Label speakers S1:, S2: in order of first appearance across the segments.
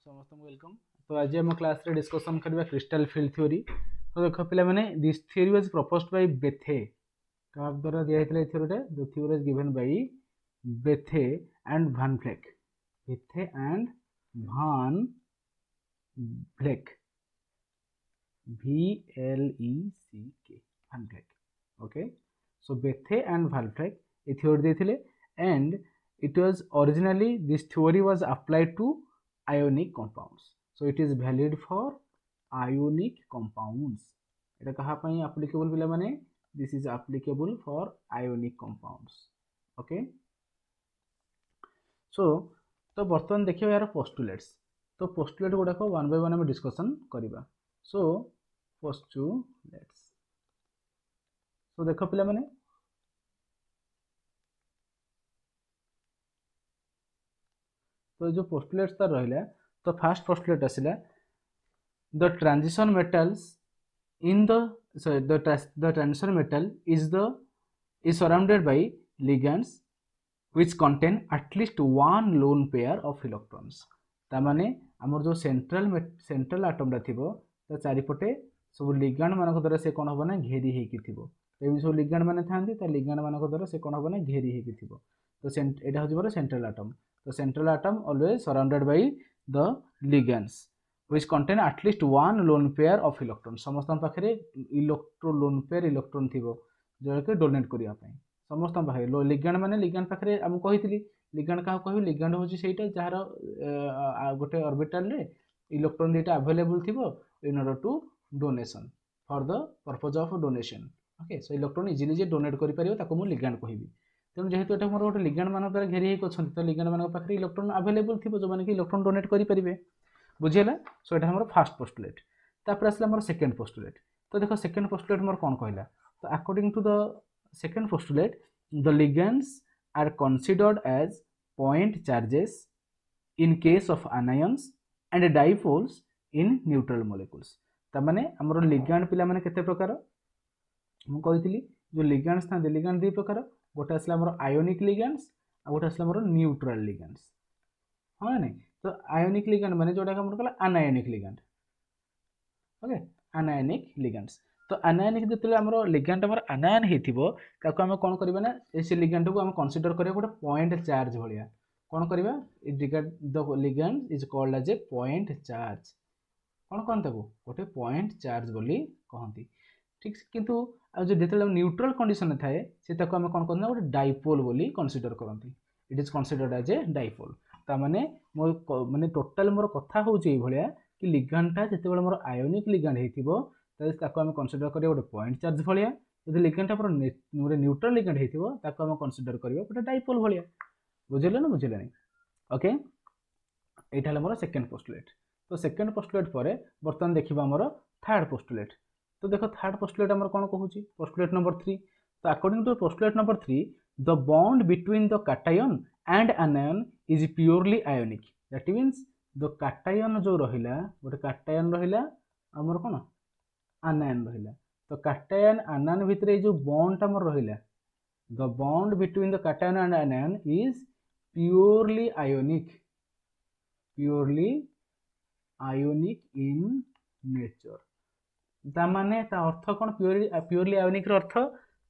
S1: समस्त वेलकम। तो आज आम क्लास रे डिस्कशन करबा क्रिस्टल फील्ड थ्योरी। तो देखो पिला माने this theory was proposed by Bethe. का द्वारा दिया हेतले theory the theory is given by Bethe and van Vleck. Bethe and van Vleck, VLECK, van Vleck. Okay, so Bethe and van Vleck a theory देथिले and it was originally this theory was applied to ionic compounds, so it is valid for ionic compounds. এটা কাহা পাই applicable পিলা মানে this is applicable for ionic compounds. okay, so तो बर्तमान देखिए यार postulates। तो postulate गुडा को वन बाय वन हम डिस्कशन करिबा। so postulates, so देखो पिला माने तो जो postulates तार रहिला, तो first postulate आसिला the transition metals in the transition metal is surrounded by ligands which contain at least one lone pair of electrons. ता माने हमर जो सेंट्रल एटम ता थिबो ता चारिपटे सब लिगैंड मानक द्वारा से कोन होबना घेरी हेकी थिबो। एमि सब लिगैंड माने थांती ता लिगैंड मानक द्वारा से कोन होबना घेरी हेकी थिबो। तो एटा हो जबो सेंट्रल एटम। तो central atom always surrounded by the ligands which contain at least one lone pair of electrons। समस्त पाखे लोन पेयर इलेक्ट्रॉन थिबो जो कि डोनेट करिया पई समस्त पाखे लिगैंड माने लिगैंड पाखे हम कहितली लिगैंड का कहबी लिगैंड होची सेटा जहार गोटे ऑर्बिटल रे इलेक्ट्रॉन देटा अवेलेबल थिबो in order to donation for the purpose of donation. Okay, so electron easily जे डोनेट करि परियो ताको मु लिगैंड कहबी। तेणु जेहेतु एटा मोर गोटे लिगैंड मान द्वारा घेरी हेक अछन तो लिगैंड मान पाखे इलेक्ट्रॉन अवेलेबल थिबो जो माने कि इलेक्ट्रॉन डोनेट करि परिबे। बुझीला? सो एटा हमर फर्स्ट पोस्टुलेट। तापर आसला हमर सेकंड पोस्टुलेट। तो देखो सेकंड पोस्टुलेट हमर कोन कहला। तो according to the second postulate the ligands are considered as point charges in case of anions and dipoles in neutral molecules. ता माने हमर लिगैंड पिला माने केते प्रकार हम कहितली जो लिगैंड्स था लिगैंड दि प्रकार गोटे आसला हमर आयोनिक लिगैंड्स आ गोटे आसला हमर न्यूट्रल लिगैंड्स। हां नहीं, तो आयोनिक लिगैंड माने जोटा हमर कहला anionic ligand. Okay, anionic ligands. तो अनायोनिक जतले हमर लिगैंड हमर अनायन हेथिबो ताको हम कोन करबा ना ए लिगैंड को हम कंसीडर करिया गोटे पॉइंट चार्ज भलिया। कोन करबा the ligand is called as a point charge. कोन कोन ताको गोटे पॉइंट चार्ज बोली कहंती। ठीक, किंतु जो जतले न्यूट्रल कंडीशन थाए से ताको हम कोन करना गोटे डाइपोल बोली कंसीडर करंती। It is considered as a dipole. ता माने माने टोटल मोर कथा होउची ए भलिया कि लिगैंडटा जेतेबेले मोर आयोनिक लिगैंड हेतिबो ताको हम कंसीडर करिया गोटे पॉइंट चार्ज भलिया। जदि लिगैंडटा मोर न्यूट्रल लिगैंड हेतिबो ताको हम कंसीडर करिया गोटे डाइपोल भलिया। बुझिले ना बुझिले नहीं? ओके, एटा हला मोर सेकंड पोस्टुलेट। तो सेकंड पोस्टुलेट परे बर्तमान देखिबा हमर थर्ड पोस्टुलेट। तो देखो थर्ड पोस्टुलेट हमर कोन कहूची पोस्टुलेट नंबर 3। तो according to postulate number 3 the bond between the cation and anion is purely ionic। that means the cation जो रहिला गोटे cation रहिला हमर कोन anion रहिला। तो cation anion भितरे जो बॉन्ड हमर रहिला the bond between the cation and anion is purely ionic in nature। ता माने ता अर्थ कोन प्योरली आयोनिक रो अर्थ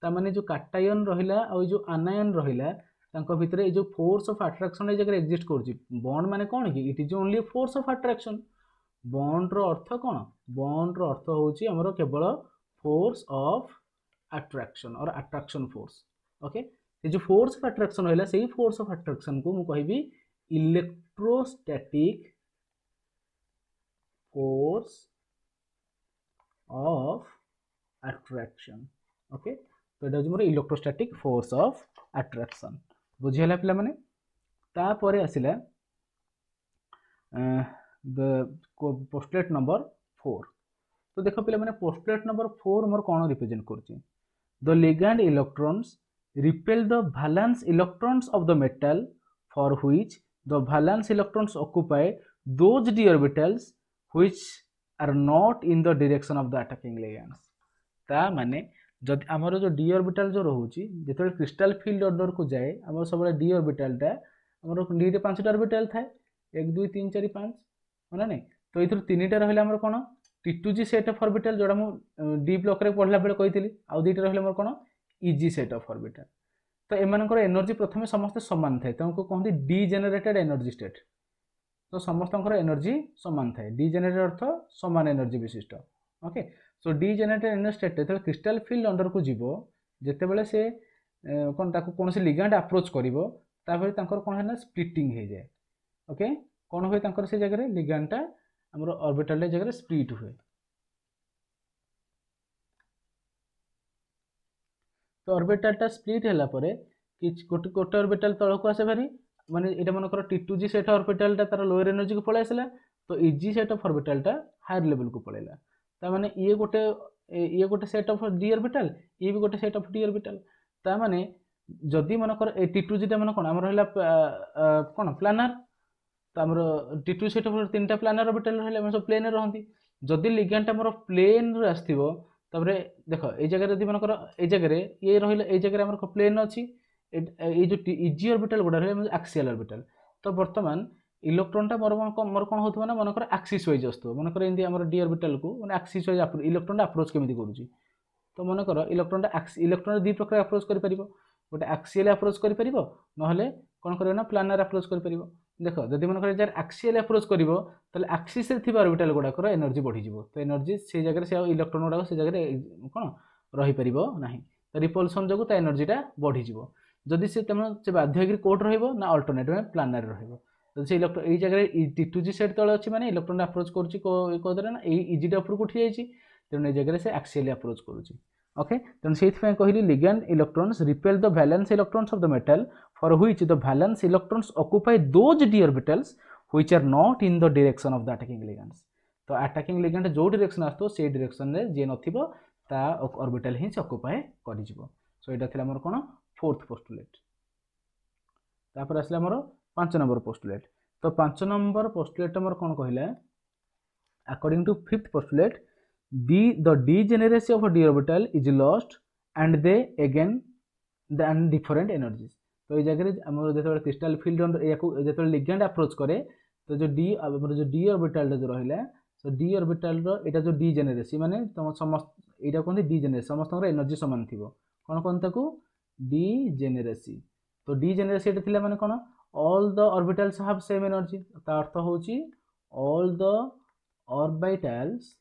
S1: ता माने जो काटायन रहिला और जो आनायन रहिला तांको भितरे जो फोर्स ऑफ अट्रैक्शन ए जगह एग्जिस्ट करछि। बॉन्ड माने कोन कि it is only force of attraction. Bond रो अर्थ कोन? बॉन्ड रो अर्थ होछि हमरो केवल force of attraction or attraction force. Okay, ये जो फोर्स ऑफ अट्रैक्शन रहिला सेही फोर्स ऑफ अट्रैक्शन को मु कहबी electrostatic force of attraction। Okay, तो एटा मोर इलेक्ट्रोस्टैटिक फोर्स ऑफ अट्रैक्शन। बुझियला पिला माने? ता परे आसिला द पोस्टुलेट नंबर 4। तो देखो पिला माने पोस्टुलेट नंबर 4 मोर कोन रिप्रेजेंट करछि। The ligand electrons repel the valence electrons of the metal for which the valence electrons occupy those d orbitals which are not in the direction of the attacking ligands। ता माने जदि हमर जो D orbital जो रहउची जेतले crystal field order को जाए हमर सबले डी ऑर्बिटल ता हमर डी रे 5 ऑर्बिटल थाए 1 2 3 4 5। ना नहीं। तो ये तीनटा रहा आमर कौन T2G सेट ऑफ ऑर्बिटल जोड़ा मुझे डी ब्लॉक रे पढ़ला बेले कही आउ दुईटा रहा आमर कौन EG सेट ऑफ ऑर्बिटल। तो एमानकर एनर्जी प्रथम समस्त सामान थाए तेणु कहते डीजेनेरेटेड एनर्जी स्टेट। तो समस्त एनर्जी सामान थाए डीजेनेरेटेड अर्थ सामान एनर्जी विशिष्ट। ओके सो डीजेनेरेटेड एनर्जी स्टेट जो क्रिस्टाल फील्ड अंडर को जीव जिते बड़े से कौन ताको कौन से लिगेंड अप्रोच करिवो तापर तांकर कौन है स्प्लिटिंग हो जाए। ओके कौन हुए तांकर से जगह लिगेंडटा हमर ऑर्बिटल जगह स्प्लिट हुए। तो ऑर्बिटलटा स्प्लिट होला परे गोटे गोटे ऑर्बिटल तलक आसे भारी माने एटा मनकर T2G सेट ऑर्बिटलटा तार लोअर एनर्जी को पळै आसला तो EG सेट ऑफ ऑर्बिटलटा हायर लेवल को पळैला ता माने ये गोटे सेट ऑफ d ऑर्बिटल ये भी गोटे सेट ऑफ d ऑर्बिटल ता माने जदि मनकर ए T2G टा मन कोन हमर रहला कोन प्लानर तो हमर T2G सेट ऑफ तीनटा प्लानर ऑर्बिटल रहले हम सब प्लेन रहंती जदि लिगेंड हमर प्लेन रे आस्थिबो तबरे देखो ए जगह जदि मनकर ए जगह रे ये रहिला ए जगह हमर प्लेन अछि ये जो EG ऑर्बिटल गुडा रहे एक्सियल ऑर्बिटल। तो वर्तमान इलेक्ट्रॉनटा मोर कौन होथबो ना मनकर एक्सिस वाइज आस्तो मनकर एंदी हमर d ऑर्बिटल को माने एक्सिस वाइज इलेक्ट्रॉन अप्रोच केमिति करूची। तो मनकर इलेक्ट्रॉन दि प्रकार अप्रोच करि परिबो गोटे एक्सियल अप्रोच करि परिबो नहले कोन करियो ना प्लानर अप्रोच करि परिबो। देखो जदि मनकर जार एक्सियल अप्रोच करिवो तले एक्सिस रे थिबा ऑर्बिटल गुडा कर एनर्जी बढ़ी जिवो तो एनर्जी से जगह से इलेक्ट्रॉन गुडा से जगह कोन रही परिबो नाही तो रिपल्सन जगु ता एनर्जीटा बढ़ी जिवो जदि से से बाध्य कोड रहिबो ना अल्टरनेट में प्लानर रहिबो जदि से इलेक्ट्रॉन ए जगह T2G सेट तळे अछि माने इलेक्ट्रॉन अप्रोच करूची को दरे ना ए EG टा ऊपर उठी जाईची तेनु ए जगह से एक्सियली अप्रोच करूची। ओके तेनु सेथ पे कहली ligand electrons repel the valence electrons of the metal for which the valence electrons occupy those d orbitals which are not in the direction of the attacking ligands. तो attacking ligand जो direction आस्तो से direction रे जे नथिबो ता orbital ही occupy करि जिवो। सो एटा थिला हमर कोन फोर्थ पोस्टुलेट। तापर आसला हमर 5 नंबर पोस्टुलेट। तो 5 नंबर पोस्टुलेट हमर कोन कहिला according to fifth postulate the degeneracy of a d orbital is lost and they again than different energies। तो ये जगह हमर जेतबे क्रिस्टल फील्ड याको जेतबे लिगेंड अप्रोच करे तो जो d हमर जो d ऑर्बिटल जो रहिला सो d ऑर्बिटल रो एटा जो डीजेनेरेसी माने तम समस्त एटा कोन डीजेनेरेसी समस्त एनर्जी समान थिबो कोन कोन ताकू डीजेनेरेसी। तो डीजेनेरेसी एटा थिला माने कोन all the orbitals have same energy ता अर्थ होची all the orbitals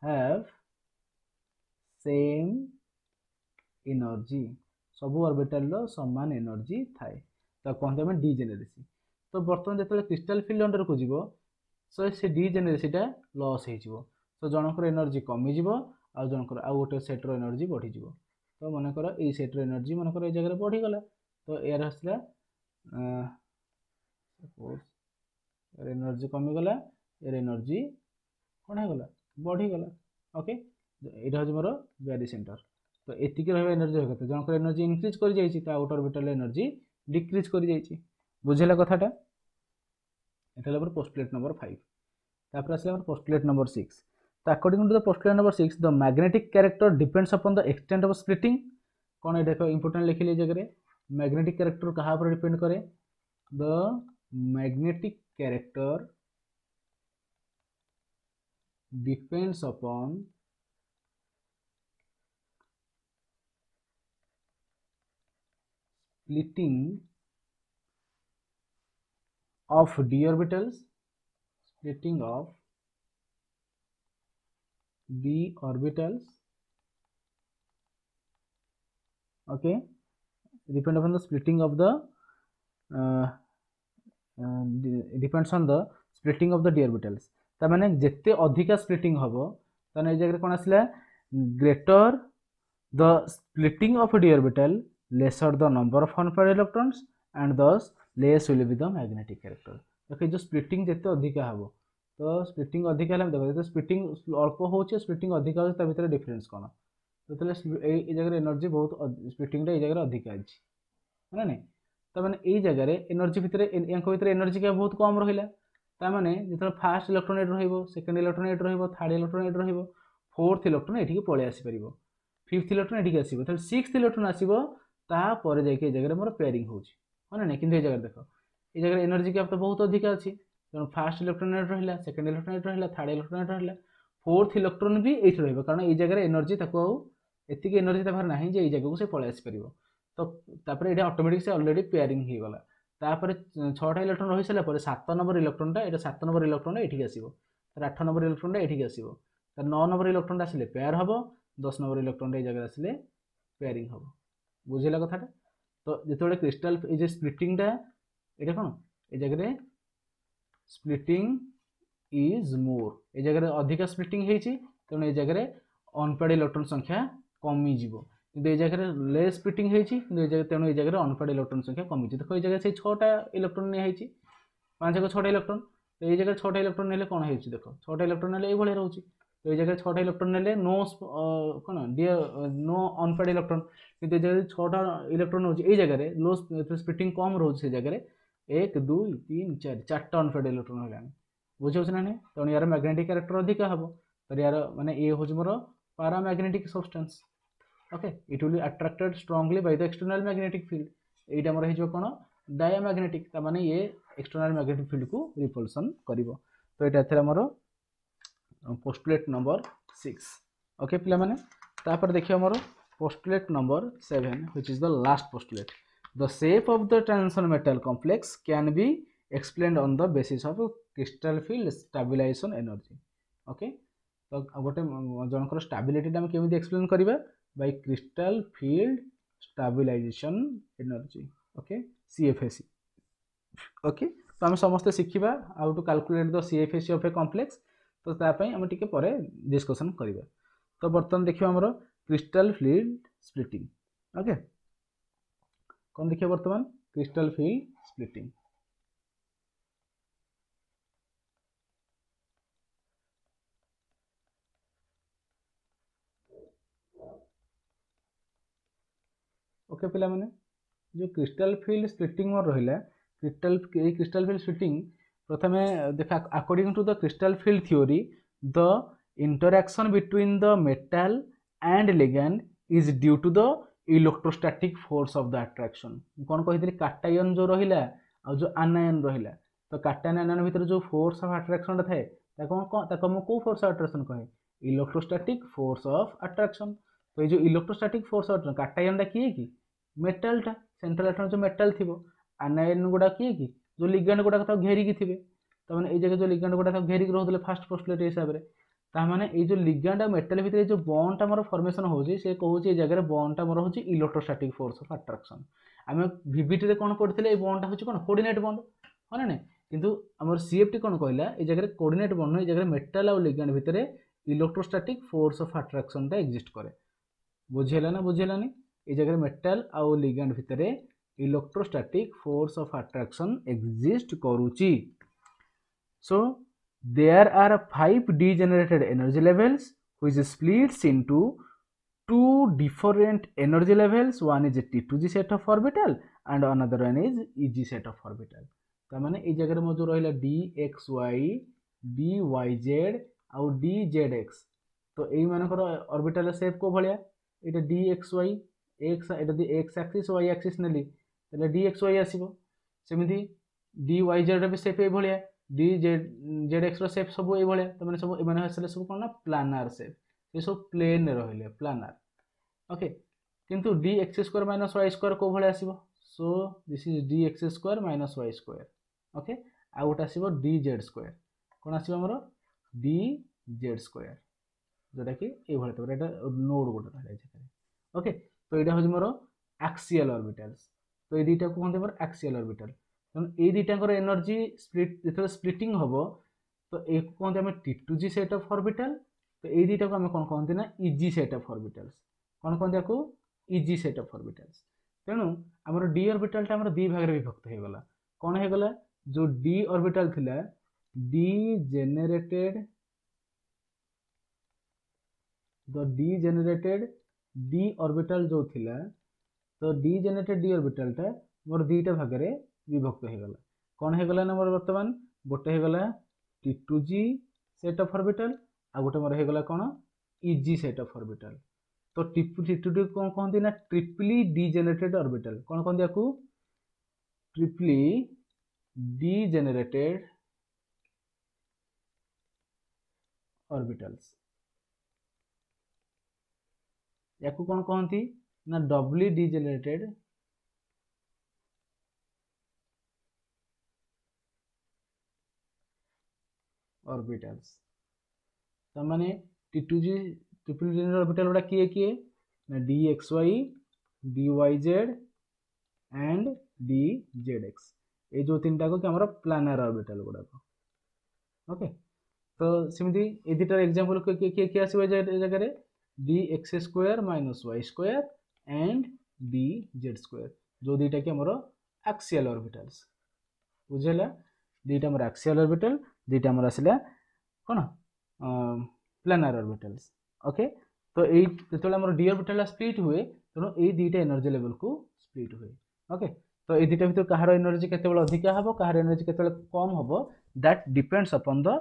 S1: have same energy सब ऑर्बिटल रो समान एनर्जी थाए तो कहते हैं डीजेनेरेसी। तो बर्तमान जो क्रिस्टल फील्ड अंडर को जीवो सो से डीजेनेरेसीटा लॉस हो जीवो तो जनकर एनर्जी कमी जीवो आ जनकर आ गोटे सेट्र एनर्जी बढ़ी जीवो। तो मन कर ए सेट्र एनर्जी मन कर ए जगह बढ़ी गला तो यार हसला सपोज यार एनर्जी कमी गला यार एनर्जी कोन है गला बढ़ी गला। ओके एटा हज मोर बैरी सेंटर तो एतिक रहबा एनर्जी होगा तो जनकर एनर्जी इंक्रीज कर जाईची ता आउटर ऑर्बिटल एनर्जी डिक्रीज कर जाईची बुझेला कथाटा। एटा हमर पोस्टुलेट नंबर 5। तापर आसला हमर पोस्टुलेट नंबर 6। तो according to the postulate number 6 the magnetic character depends upon the extent of splitting. कोन एटा इंपोर्टेंट लिखिले जगह मैग्नेटिक कैरेक्टर कहा पर डिपेंड करे the magnetic character depends upon splitting of d orbitals okay depend upon the splitting of the depends on the splitting of the d orbitals ता माने जिते अधिका स्प्लिटिंग हबो तने ए जगह कोन आसला greater the splitting of D orbital lesser the number of unpaired electrons and thus less will be the magnetic character. देखो जो स्प्लिटिंग जिते अधिका हबो तो स्प्लिटिंग अधिका हला देखो तो स्प्लिटिंग अल्प होचे स्प्लिटिंग अधिका होचे ता भीतर डिफरेंस कोन तो तले ए जगह एनर्जी बहुत स्प्लिटिंग रे ए जगह अधिका अछि है ना तो माने ए जगह एनर्जी भीतर यांको भीतर एनर्जी का बहुत कम रहिला ताने जो फास्ट इलेक्ट्रॉन एट रहिबो सेकंड इलेक्ट्रॉन एट रहिबो थर्ड इलेक्ट्रॉन एट रहिबो फोर्थ इलेक्ट्रॉन एठी के पळे आसी परिबो फिफ्थ इलेक्ट्रॉन एठी के आसीबो त सिक्स्थ इलेक्ट्रॉन आसीबो ता परे जाय के जगह मोर पेयरिंग होची माने नै किंतु ए जगह देखो ए जगह एनर्जी का तो बहुत अधिक अछि तेणु फास्ट इलेक्ट्रोन रहा, सेकेंड इलेक्ट्रोन रहा, थर्ड इलेक्ट्रोन रहा, फोर्थ इलेक्ट्रोन भी ये रहा, कारण ये जगह एनर्जी एतिक एनर्जी तार ना जे ये जगह से पलि आसपर। तो तापर ये ऑटोमेटिक से अलरेडी पेयरिंग हो गला। तापर 6टा इलेक्ट्रोन रही सारापर 7 नंबर इलेक्ट्रोनटा ये 7 नंबर इलेक्ट्रोनटा ये आसो, 8 नंबर इलेक्ट्रोनटा ये आसो, 9 नंबर इलेक्ट्रोनटा आसिले पेयर हम, 10 नंबर इलेक्ट्रोनटा ये जगह आसिले पेयरिंग हम। बुझेगा कथाटा? तो जो क्रिस्टाल ये स्प्लिटिंगटा ये कौन ये जगह स्प्लिटिंग इज मोर, ये जगह अधिक स्प्लिटिंग होती तेणु ये जगह अनपेड इलेक्ट्रोन संख्या कमिज, कि ये जगह लेस स्प्लिटिंग होती तेणु ये जगह अनपेड इलेक्ट्रोन संख्या कमिज। देखो ये जगह से 6टा इलेक्ट्रोन निहाई 5 को 6टा इलेक्ट्रोन, तो ये जगह 6टा इलेक्ट्रोन ने कौन हो देख 6टा इलेक्ट्रोन ने ये रोचे। तो ये जगह 6टा इलेक्ट्रोन ने नो कौन नो अनपेड इलेक्ट्रोन, कि जगह 6टा इलेक्ट्रोन हो जगह लो स्प्लिटिंग कम रोचे से जगह 1 2 3 4 4टा अनपेड इलेक्ट्रोन है बुझे ना नहीं। तेणु यार मैग्नेटिक कैरेक्टर अधिक हम, तो यार माने ये हूँ मोर paramagnetic substance. Okay, it will be attracted strongly by the external magnetic field. एटा मोर हो कौन डायमैग्नेटिक, माने ये एक्सटर्नल मैग्नेटिक फील्ड को रिपल्सन करिवो। तो ये था मोर पोस्टुलेट नंबर 6। ओके पिला माने, तापर देखिए मोर postulate number 7 which is the last postulate. The shape of the transition metal complex can be explained on the basis of crystal field stabilisation energy. Okay, तो गोटे जनकर स्टेबिलिटी आम केमी एक्सप्लेन करवा by crystal field stabilisation energy. Okay, CFAC। Okay, तो आम समस्ते शिखा how to calculate the CFAC of a complex. तो तापाई आम टिके परे डिस्कशन करवा। तो बर्तमान देखिए आमर क्रिस्टल फील्ड स्प्लिटिंग। ओके, कौन देखिए बर्तमान क्रिस्टल फील्ड स्प्लिटिंग। ओके पिला माने, जो क्रिस्टल फील्ड स्प्लिटिंग मोर रहा क्रिस्टल फील्ड स्प्लिटिंग प्रथम देखा according to the crystal field theory the interaction between the metal and ligand is due to the electrostatic force of the attraction. कौन कही काटायन जो रहा और जो आनायन रहा, तो काटायन आनायन भितर जो फोर्स ऑफ अट्रैक्शन था कौ फोर्स ऑफ अट्रैक्शन कहे इलेक्ट्रोस्टैटिक फोर्स ऑफ अट्रैक्शन। तो ये जो इलेक्ट्रोस्टैटिक फोर्स ऑफ काटायन किए कि मेटलटा सेंट्रल एटम जो मेटल थी, आनायन गुड़ा किए कि जो लिगैंड गुड़ा घेरिकी थे। तो मैंने ये जगह जो लिगैंड गुड़ा घेरिक रोते फास्ट पोस्टुलेट हिसाब से, ताने ये जो लिगैंड और मेटल भितर जो बॉन्डटा मोर फॉर्मेशन होची से कहूँ ये जगह बॉन्डटा मोर होची इलेक्ट्रोस्टैटिक फोर्स ऑफ अट्रैक्शन। आम VBT रे कौन पढ़ते बॉन्डटा होची कौन कोऑर्डिनेट बॉन्ड है ना, किंतु आमर CFT कौन कहला ये जगह कोऑर्डिनेट बॉन्ड ये जगह मेटल और लिगैंड भितर electrostatic force of attraction exist करे। बुझेला ना बुझेलानी, ये जगह मेटल और लिगैंड भितर electrostatic force of attraction exist करूची। सो there are 5 degenerated energy levels which splits into 2 different energy levels. One is a T2G set of orbital and another one is EG set of orbital. तो माने ये जगह में जो रहा DXY DYZ और DZX, तो यही मानकर ऑर्बिटल शेप को भाया ये DXY x X axis y axis नेली तो DXY आसो, सेमती DYZ भी शेप ये DZX शेप सब ये भाया। तो मैंने सब मैंने सब कौन ना प्लानार शेप, ये सब प्लेन रहिले प्लानार। ओके, किंतु DX² माइनस y² को भाया आसो, so this is DX² minus y²। Okay, आ गोटे आसो DZ², कौन आसो आमर DZ² जोटा कि ये नोड गोटे रहा। ओके, तो यहाँ हूँ मोर एक्सियल ऑर्बिटल्स। तो ये दुटा को कहते हैं एक्सियल ऑर्बिटल। तेणु ये दुटाकर एनर्जी स्प्लिट जो स्प्लिटिंग हम, तो एक कहते हैं T2G सेट ऑफ ऑर्बिटल, तो ये दुटा को आम कौन कहते ना EG सेट ऑफ ऑर्बिटल्स। कौन कहते आपको EG सेट ऑफ ऑर्बिटल्स। तेणु आमर D ऑर्बिटलटा आमर दि भाग में विभक्त हो गला। कौन हो गला जो D ऑर्बिटल थिला डीजेनेरेटेड D ऑर्बिटल जो थिला, तो डीजेनेरेटेड D ऑर्बिटलटा मोर दुईटा भाग में विभक्त हो गला। कौन हो गला ना मोर बर्तमान गोटे हो गला T2G सेट ऑफ ऑर्बिटल आ गोटे मोर हो गला कौन EG सेट ऑफ ऑर्बिटल। तो T2D कौन कहते ना ट्रिपली डीजेनेरेटेड ऑर्बिटल। कौन कहते आपको ट्रिपली डीजेनेरेटेड ऑर्बिटल्स या कौन कहती ना डबली डिजेनरेटेड ऑर्बिटल्स तो माने T2G ट्रिपल डिजेनरेटेड ऑर्बिटल गुड़ा किए किए ना DXY DYZ एंड DZX ये जो तीन टाक कि प्लानार ऑर्बिटल गुड़ाक ओके तो सेमती ए दुटार एग्जांपल किए किए आसो जगह DX square minus y square and DZ square जो दुटा कि एक्सियल ऑर्बिटल्स बुझेगा दुटा आम एक्सियल ऑर्बिटल दुटा आम आसला कौन प्लानार ऑर्बिटल्स ओके तो ये जो डी ऑर्बिटल स्प्लिट हुए तेणु ये दुटा एनर्जी लेवल को स्प्लिट हुए ओके तो ये दुटा भर कहार एनर्जी केते अधिका हम कहार एनर्जी केते कम हम that depends upon the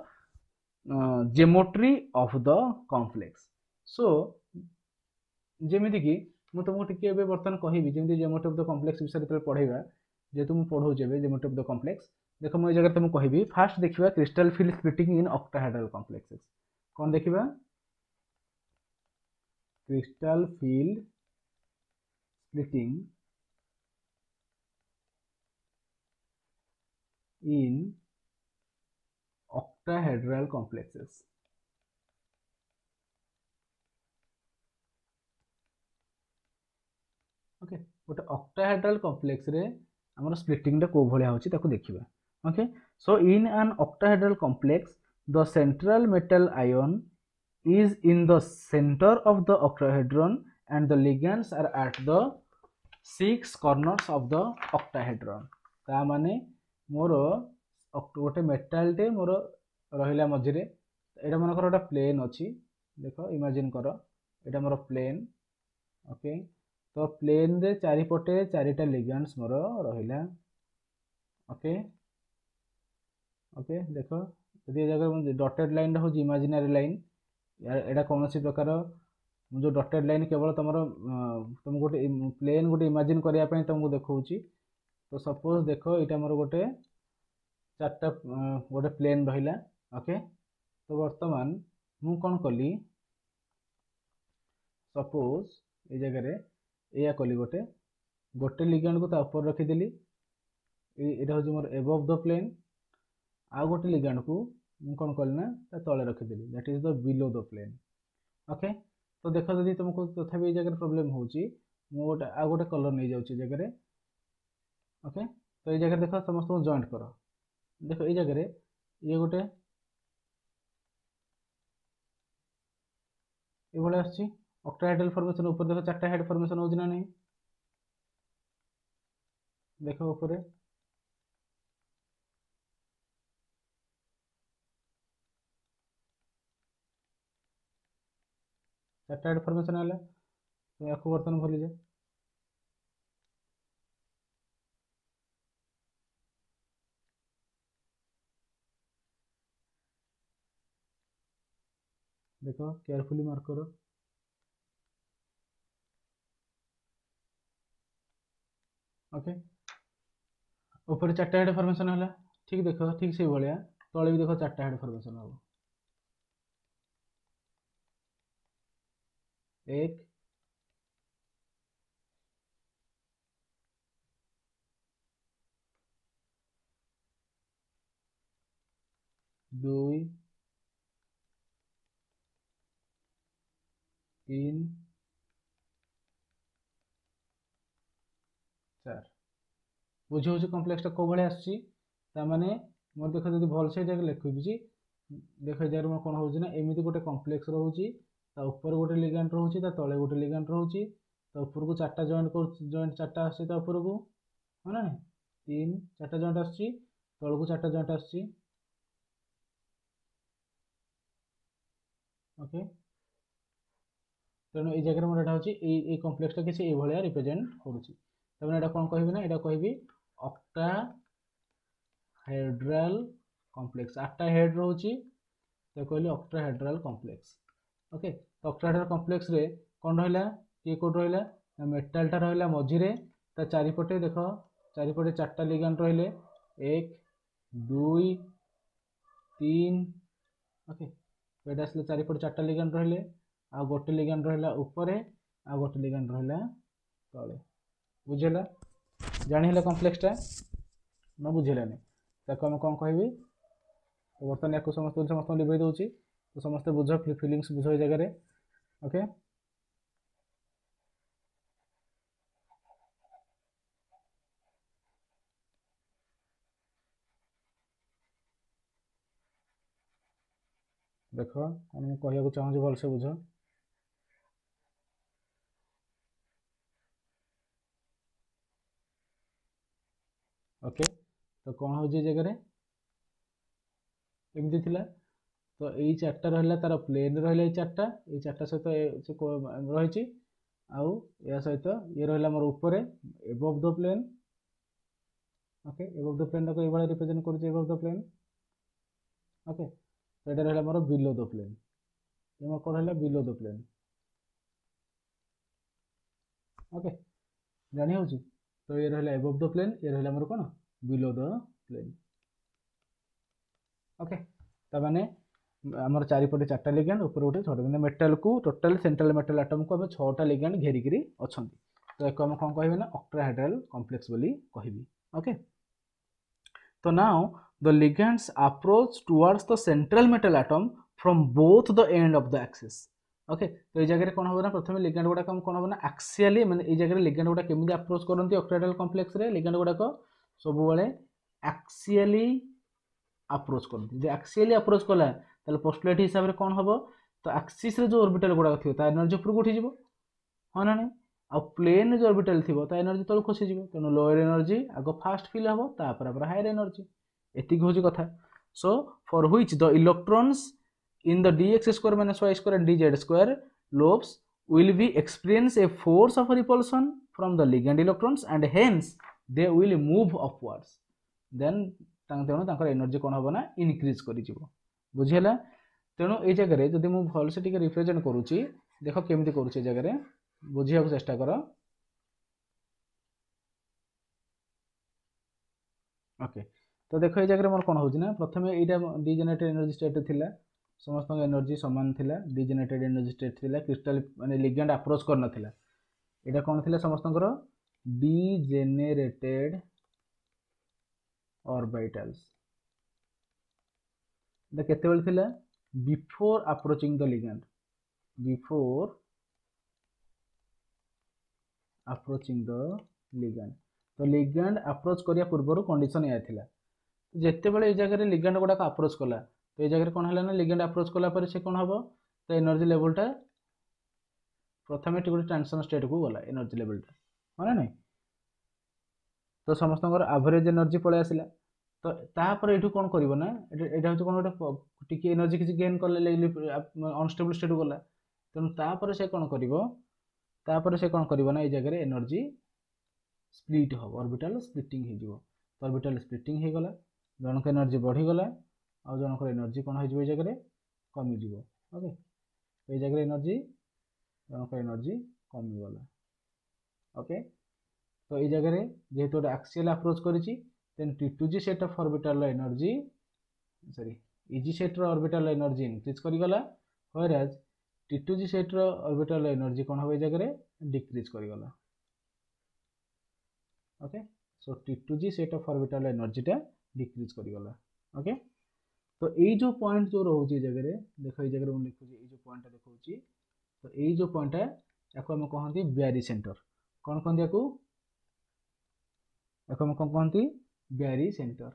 S1: geometry of the complex so जेमिति कि मु तुमको टिके बर्तमान कहबी जमी ज्योमेट्री ऑफ द कॉम्प्लेक्स विषय पढ़ेगा जेहेतु मुझे पढ़ाऊे ज्योमेट्री ऑफ द कॉम्प्लेक्स देख मुझे जगह तुमको कहबी फास्ट देखिबा crystal field splitting in octahedral complexes कौन देखिबा क्रिस्टल फील्ड स्प्लिटिंग इन octahedral complexes ओके गोटे octahedral complex रे हमर स्प्लिटिंग टा को भलिया होची ताको देखिबा okay so in an octahedral complex the central metal ion is in the center of the octahedron and the ligands are at the six corners of the octahedron ता माने मोर गोटे मेटाल टे मोर रहिला मझिरे एटा मन कर प्लेन अच्छी देख इमेजिन कर एटा मोर प्लेन ओके तो प्लेन रे चारिपटे चारिटा लिगेंड्स मोर रहिला ओके ओके देख यदि जगह डॉटेड लाइन हो इमेजिनरी लाइन एटा कौन प्रकार जो डॉटेड लाइन केवल तुम तुम गोटे प्लेन गोटे इमेजिन करने तुमको देखा तो सपोज देख यहाँ मोर गोटे चार्टा गोटे प्लेन रहा ओके तो वर्तमान मु कौन कली सपोज ये जगह या कली गोटे गोटे लिगेंड को ऊपर रखीदेली यहाँ हूँ मोर एबव द प्लेन आउ गोटे लिगेंड को मु कौन कली ना तले रखीदेली that is the below the plane okay तो देख जब तुमको तथापि जगह प्रोब्लेम होची मु गोटे आउ गोटे कलर नहीं जाऊँ जगह ओके तो ये जगह देख समस्त जॉइंट कर देख ये जगह ये गोटे ये आसी ऑक्टाहेड्रल फॉर्मेशन ऊपर देख चार्टा हेड फॉर्मेशन हो ना नहीं देख ऊपर चार्टा हेड फॉर्मेशन है तो या बर्तमान भूली जाए देख केयरफुली मार्क करो ओके ऊपर चार्टा हेड फॉर्मेशन है ठीक देख ठीक से भाया तले भी देख चार्टा हेड फॉर्मेशन हम एक दुई तीन चार बुझे हूँ कम्प्लेक्सटा कौ भाई आसने मोर देख जब भल से लिखी देख जगह मोर कौन होना एमती गोटे कम्प्लेक्स रोचे ऊपर गोटे लिगेंड रोचे तले गोटे लिगेंड रोचे ऊपर को चार्टा जॉइंट कर जॉइंट चार्टा आस ऊपर को है ना तीन चार्टा जॉइंट आस तल को चार्टा जॉइंट आस ओके तेणु ये जगह मोर यहाँ हूँ कम्प्लेक्सटा किसी ये रिप्रेजेंट करुँच कौन कह ना यहाँ कह ऑक्टाहेड्रल कॉम्प्लेक्स 8टा हेड रोचे तो कहली ऑक्टाहेड्रल कॉम्प्लेक्स ओके तो ऑक्टाहेड्रल कॉम्प्लेक्स रे कौन रहा ये कौट रहा मेटालटा रहा मझिरे चारिपटे देख चारिपटे चार्टा लिगेंड रहिले 1 2 3 ओके तो ये आसला चारिपटे चार्टा लिगेंड रहिले आ गोटे लिगेंड रहिला ऊपरे आ गोटे लिगेंड रहिला तले बुझेला जानी होला कॉम्प्लेक्सटा न बुझेलानी ताको हम कौन कहबी तो बर्तमान या समस्त लिभे दूसरी तो समस्त बुझ फिलिंग्स बुझ ए जगह ओके देख मुझे कहूँ चाहूँ भलसे बुझ ओके तो कौन हो जगह एमती थिला तो यही चार्टा रहा तार प्लेन रहा चार्टा सहित रही आउ या सहित ये रहा मोर ऊपर above the plane okay above the plane ये रिप्रेजेंट कर एबव द प्लेन ओके तो ये रहा मोर बिलो द प्लेन ये मोर कौन है बिलो द प्लेन ओके जानी हो तो ये रहा एबव द प्लेन ये रहा मोर कौन बिलो द प्लेन ओके तमाने आमर चारिपटे चार्टा लिगेंड ऊपर गोटे छोटे मेटाल को टोटाल सेंट्रल मेटाल आटम को आम 6टा लिगेंड घेरिकी अच्छा तो एक कौन कह ना ऑक्टाहेड्रल कॉम्प्लेक्स बोली कहबी ओके तो now the ligands approach towards the central metal atom from both the end of the axis okay तो ये जगह कौन हम ना प्रथम लिगेंड गुड़ाक कौन हम ना एक्सियली माने ये जगह लिगेंड गुड़ा केमी अप्रोच करती ऑक्टाहेड्रल कॉम्प्लेक्स रे लिगेंड गुड़ाक सब एक्सियली अप्रोच करती एक्सियली अप्रोच कला ताले पोस्टुलेट हिसाब से कौन हम तो एक्सिस रे जो ऑर्बिटल गुड़ाक थी एनर्जी ऊपर उठीज हाँ ना नहीं आ प्लेन जो ऑर्बिटल थी एनर्जी तल खसीज तेणु लोअर एनर्जी आग फास्ट फिल हम तापर हायर एनर्जी एतिक हूँ कथा so for which the electrons in the dx square minus y square and dz square lobes will be experience a force of repulsion from the ligand electrons and hence they will move upwards then तेणु energy कौन हम ना increase कर बुझीला तेणु ये जगह जब मुझे भलसे टी रिप्रेजेंट करुच्ची देख केमी करुचे जगह बुझा चेष्टा कर ओके तो देख ये जगह मोर कौन होना प्रथम यहाँ डिजेनेटेड एनर्जी स्टेट थिला समस्त एनर्जी सामान थिला डिजेनेटेड एनर्जी स्टेट थिला क्रिस्टल माने लिगेंड अप्रोच करना यहाँ कौन थिला समस्त डिजेनेरेटेड ऑर्बिटल्स केतेबेले थिला before approaching the ligand before approaching the ligand तो लिगेंड अप्रोच करिया पूर्व कंडीशन या थिला जिते बड़े जगह लिगेंड गुड़ाक अप्रोच कला तो ये जगह कौन है ना लिगेंड अप्रोच कला पर से कौन हम तो एनर्जी लेवलटा प्रथम गोटे ट्रांजिशन स्टेट को गला एनर्जी लेवलटा हाँ ना नहीं तो समस्त एवरेज एनर्जी पलि आसला तो तापर ये कौन कर ना यहाँ हूँ कौन गोटे एनर्जी किसी गेन कले अनस्टेबल स्टेट को गला तेणु तापर से कौन कर ना ये जगह एनर्जी स्प्लिट हम ऑर्बिटल स्प्लिटिंग हो ऑर्बिटल स्प्लिटिंग हो गला जनक एनर्जी बढ़ीगला आ जनक एनर्जी कौन हो जगह कमिज ओके तो ये जगह एनर्जी जनक एनर्जी कमिगला ओके तो ये जगह जेहेतु गोटे एक्सियल अप्रोच करिछि then T2G set of orbital energy sorry EG set रो ऑर्बिटल एनर्जी इंक्रीज करिगला व्हेयरएज T2G सेट रो ऑर्बिटल एनर्जी कौन हो जगह डिक्रीज करिगला okay so T2G set of orbital एनर्जीटा डिक्रीज करिगला ओके तो ये जो पॉइंट जो रोचे जगह देख ये जगह लिखुची ये जो पॉइंट देखा तो ये जो पॉइंट है या कहते ब्यारी सेंटर कौन कहते या कौन कहते ब्यारी सेंटर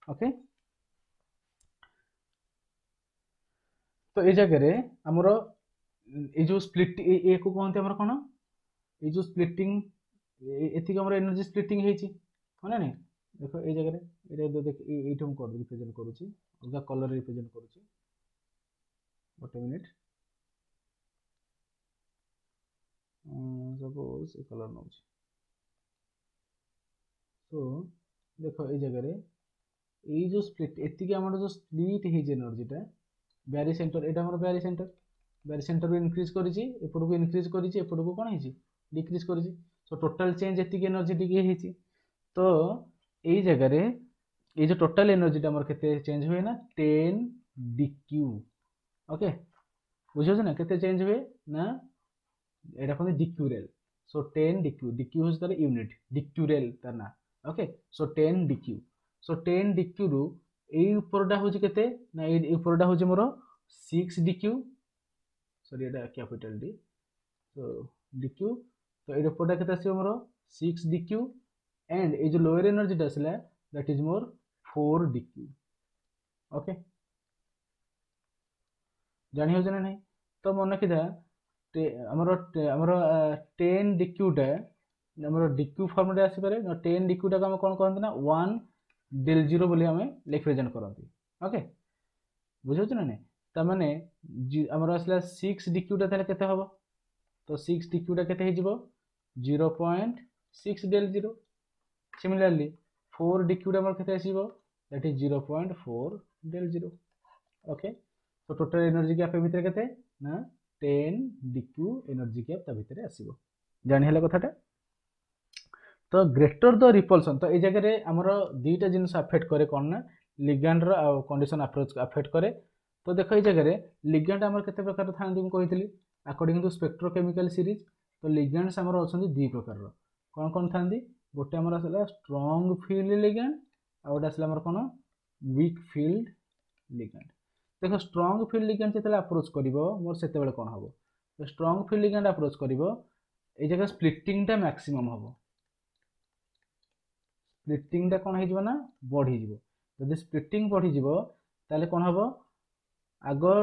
S1: ओके तो ये जगह आमर ये जो स्प्लिट ये को कहते हैं कौन ये जो स्प्लिटिंग एतिक एनर्जी स्प्लिटिंग है ना नहीं देख ये जगह देख ये रिप्रेजेंट करुच्ची अलग कलर रिप्रेजेंट करुच्ची गोटे मिनिट सपोज ये कलर नौ सो देख ये जगह ये जो स्प्लिट एतिक जो स्प्लिट है एनर्जीटा ब्यारी सेंटर यहाँ ब्यारी सेंटर इनक्रीज करिछि एपटको इनक्रीज करिछि एपटको कोन हिछि डिक्रीज करिछि सो टोटल चेंज एतिक एनर्जी टिके हिछि तो यही जगह रे ये जो टोटल एनर्जी टा हमर केते चेंज हुए ना 10 dq ओके बुझो ना केते चेंज हुए ना एटा कोन डिक्यूरेल so 10 dq dq is the unit डिक्यूरेल तार ना okay so 10 dq so 10 dq रु एई ऊपरटा होची केते ना एई ऊपरटा होची मोर 6 dq सॉरी एटा कैपिटल डी सो dq तो एई ऊपरटा केते आसीबो मोर 6 dq एंड ए जो लोअर एनर्जी टा आसला that is more 4 dq okay जानि हो ना नहीं तो मन रखिदा ଆମର ଆମର 10 dq ଟା ଆମର dq ଫର୍ମ ରେ आसी पारे 10 dq टा हम कोन कहंत ना 1 del 0 बोली हमें रिप्रेजेंट करंती ओके बुझौ ना नहीं त माने हमर असला 6 dq टा ताले केते हबो तो 6 dq टा केते हे जिवो 0.6 del 0 सिमिलरली 4 dq टा हमर केते आसीबो दैट इज 0.4 del 0 ओके तो टोटल एनर्जी गैप भितर केते ना 10 dq एनर्जी गैप ता भितर आसीबो जानि हला कथाटा तो ग्रेटर द रिपल्सन तो ए जगह रे हमर दुईटा जिनिस अफेक्ट करे कोन ना लिगैंड रो कंडीशन अप्रोच अफेक्ट करे तो देखो ए जगह रे लिगैंड हमर केते प्रकार थांदी म कहितली अकॉर्डिंग टू स्पेक्ट्रोकेमिकल सीरीज तो लिगैंड्स हमर अछंदी दुई प्रकार रो कोन थांदी गोटे हमर असला स्ट्रांग फील्ड लिगैंड आ गोटे असला हमर कोन वीक फील्ड लिगैंड देखो स्ट्रांग फील्ड लिगैंड जेते अप्रोच करिवो मोर सेते बेले कोन हबो तो स्ट्रांग फील्ड लिगैंड अप्रोच करिवो ए जगह स्प्लिटिंग टा मैक्सिमम हबो स्प्लिटिंग टा कोन हे जिवो ना बढ़ी जिवो जदि स्प्लिटिंग बढ़ी जिवो ताले कोन हबो आगो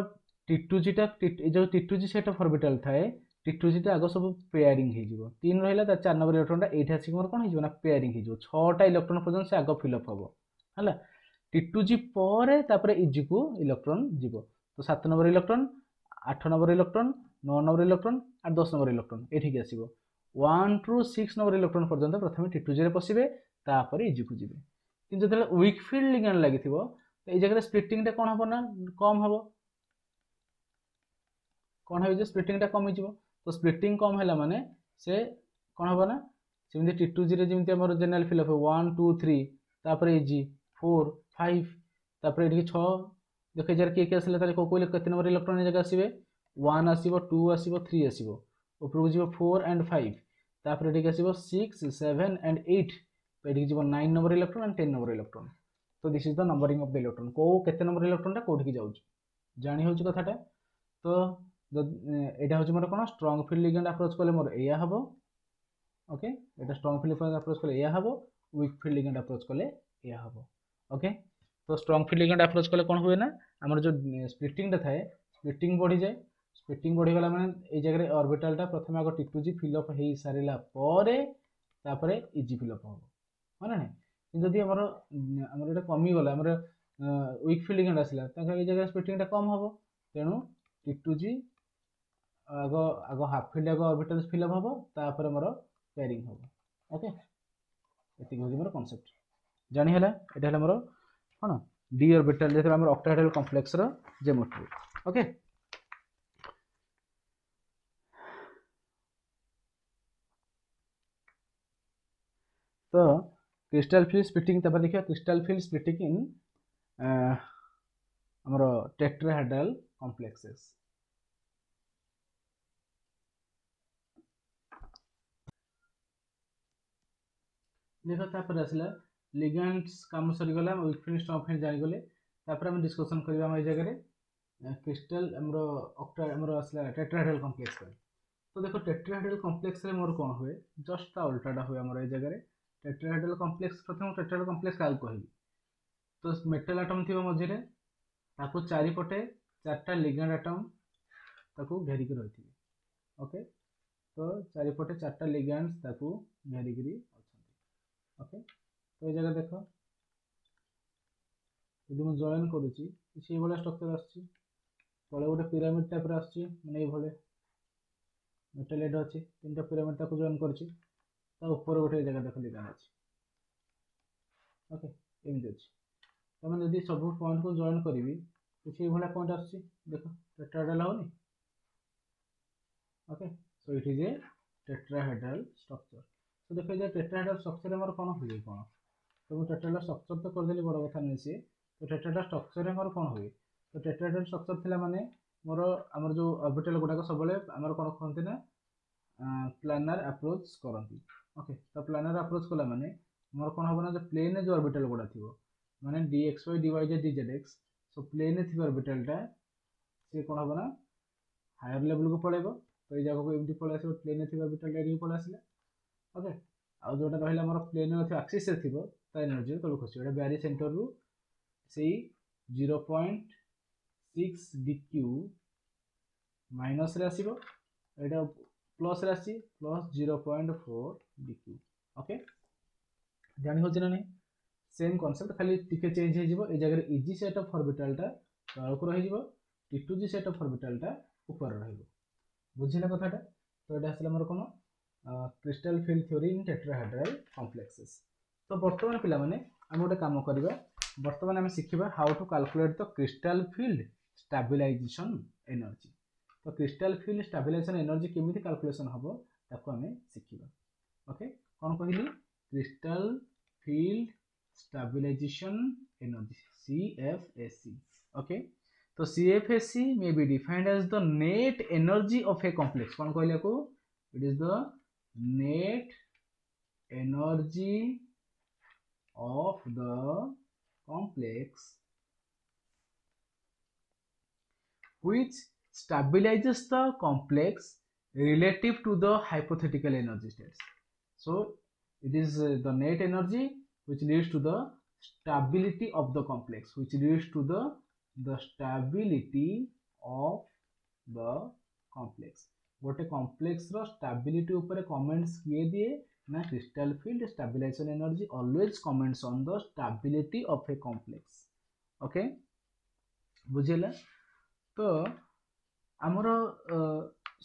S1: T2G टा ए जो T2G सेट ऑफ ऑर्बिटल थाए T2G टा आगो सब पेयरिंग हे जिवो 3 रहिला त 4 नंबर इलेक्ट्रॉन टा एठा आसी मोर कोन हे जिवो ना पेयरिंग हे जिवो 6 टा इलेक्ट्रॉन पर्यंत से आगो फिल अप हबो हला T2G ପରେ ତାପରେ EG को इलेक्ट्रॉन जीवो तो 7 number electron 8 number electron 9 number electron और 10 नंबर इलेक्ट्रॉन एठी के आसीबो 1 टू 6 नंबर इलेक्ट्रॉन पर्यंत प्रथमे T2G रे पसिबे तापर EG को जीवे किंतु जतले वीक फील्ड लिगैंड लागिथिबो तो ए जगह स्प्लिटिंग टा कोन हबो ना कम हबो कोन होय जे स्प्लिटिंग टा कम हिजिबो तो स्प्लिटिंग कम हैला माने से कोन हबो ना सेमिति T2G रे जेमिति हमर जनरल फिल अप 1 2 3 तापर EG 4 5 तापर एठी 6 देखै जार के आसले ताले को कोइले केते नंबर इलेक्ट्रॉन जगह आसीबे 1 आसीबो 2 आसीबो 3 आसीबो ऊपर को जीवो 4 एंड 5 तापर एठी आसीबो 6 7 एंड 8 तो एठी जीवो 9 number electron and 10 number electron तो this is the numbering of the electron को केते नंबर इलेक्ट्रॉन टा कोठी की जाउछ जानि होछ कथाटा तो एटा होछ मोर कोन स्ट्रांग फील्ड लिगैंड अप्रोच करले मोर एया हबो ओके एटा स्ट्रांग फील्ड लिगैंड अप्रोच करले एया हबो वीक फील्ड लिगैंड अप्रोच करले एया हबो ओके तो स्ट्रांग फील्ड लिगैंड अप्रोच करले कोन हुए ना हमर जो स्प्लिटिंग टा थाए स्प्लिटिंग बढ़ी जाए स्प्लिटिंग बढ़ी गला माने ए जगह रे ऑर्बिटल टा प्रथमे आगो T2G फिल अप हेई सारिला परे तापरे EG फिल अप हबो माने नै किंतु जदि हमर एटा कमी गला हमर वीक फील्ड लिगैंड आसिला त ए जगह स्प्लिटिंग टा कम हबो तेनु T2G आगो आगो हाफ फील्ड आगो ऑर्बिटल्स फिल अप हबो तापरे मोर पेयरिंग हबो ओके एति होजी मोर कांसेप्ट जानि हला एटा हला मोर कोन डी ऑर्बिटल जेते हमर ऑक्टाहेड्रल कॉम्प्लेक्स रो ज्योमेट्री ओके तो क्रिस्टल फील्ड स्प्लिटिंग तब देखियो क्रिस्टल फील्ड स्प्लिटिंग इन हमर टेट्राहेड्रल कॉम्प्लेक्सेस देखो तापर आसला लिगैंड्स काम सरी गला वीक फील्ड स्ट्रांग फील्ड जानि गले तापर हम डिस्कशन करबा हम ए जगह रे क्रिस्टल हमरो ऑक्टा हमरो आसला टेट्राहेड्रल कॉम्प्लेक्स तो देखो टेट्राहेड्रल कॉम्प्लेक्स रे मोर कोन हुए जस्ट ता उल्टाटा हुए हमरो ए जगह रे टेट्राहेड्रल कॉम्प्लेक्स प्रथम टेट्राहेड्रल कॉम्प्लेक्स काल कहबी तो मेटल एटम थिबो मझी रे ताको चारि पटे चारटा लिगैंड एटम ताको घेरी के रहिथि ओके तो चारि पटे चारटा लिगैंड्स ताको घेरी गिरी ओके तो ये जगह देखो यदि मैं जॉइन करूची किसी भले स्ट्रक्चर आछि तळे गोटे पिरामिड टाइप रे आछि माने ए भले मेटल हेड अछि तीनटा पिरामिड ताको जॉइन करछि ता ऊपर गोटे जगह देखो लिगैंड अछि ओके एमि अछि तो मैं यदि सब पॉइंट को जॉइन करिवि किसी भले पॉइंट आछि देखो टेट्राहेड्रल होनी okay so it is a tetrahedral structure तो देखो ये टेट्राहेड्रल स्ट्रक्चर मोर कौन हुए कौन तो मुझे टेट्राहेड्रल स्ट्रक्चर तो करदेली बड़ कथा नुहे सी तो टेट्राहेड्रल स्ट्रक्चर मोर कौन हुए तो टेट्राहेड्रल स्ट्रक्चर थिला माने मोर आमर जो ऑर्बिटल गुडाक सब आमर कौन कहते ना प्लानर अप्रोच करती ओके तो प्लानर अप्रोच कला माने मोर कौन हम ना जो प्लेन जो ऑर्बिटल गुडा थी माने dxy dy dzx so plane थी ऑर्बिटलटा सी कौन हम ना हायर लेवल को पळेबो तो ये जगह को एमटी पळे आसीबो प्लेन थी ऑर्बिटल एडी पळे आसीला ओके आ जोटा रहला हमर प्लेन रो एक्सिस रे थिबो ता एनर्जी तळ खसी एटा बैरी सेंटर रु सेई 0.6 dq माइनस रे आसीबो एटा प्लस रे आसी प्लस 0.4 dq ओके जानि हो ना नहीं सेम कांसेप्ट खाली टिके चेंज हे जिवो ए जगह रे इजी सेट ऑफ ऑर्बिटल टा तळ को रहि जिवो t2g सेट ऑफ ऑर्बिटल टा ऊपर रहिबो बुझिला कथाटा तो एटा आसला हमर कोन crystal field theory in tetrahedral complexes तो वर्तमान पिला माने हम गोटे काम करबा वर्तमान हम सिखिबा how to calculate the crystal field stabilisation energy तो क्रिस्टल फील्ड स्टेबलाइजेशन एनर्जी केमिति कैलकुलेशन हबो ताको हमें सिखिबा ओके कोन कहिली crystal field stabilisation energy CFSE okay तो CFSE may be defined as the net energy of a complex कौन कहले को it is the net energy of the complex which stabilizes the complex relative to the hypothetical energy states so it is the net energy which leads to the stability of the complex which leads to the stability of the complex गोटे complex रो stability ऊपर comments किए दिए ना crystal field stabilisation energy always comments on the stability of a complex okay बुझिला तो हमर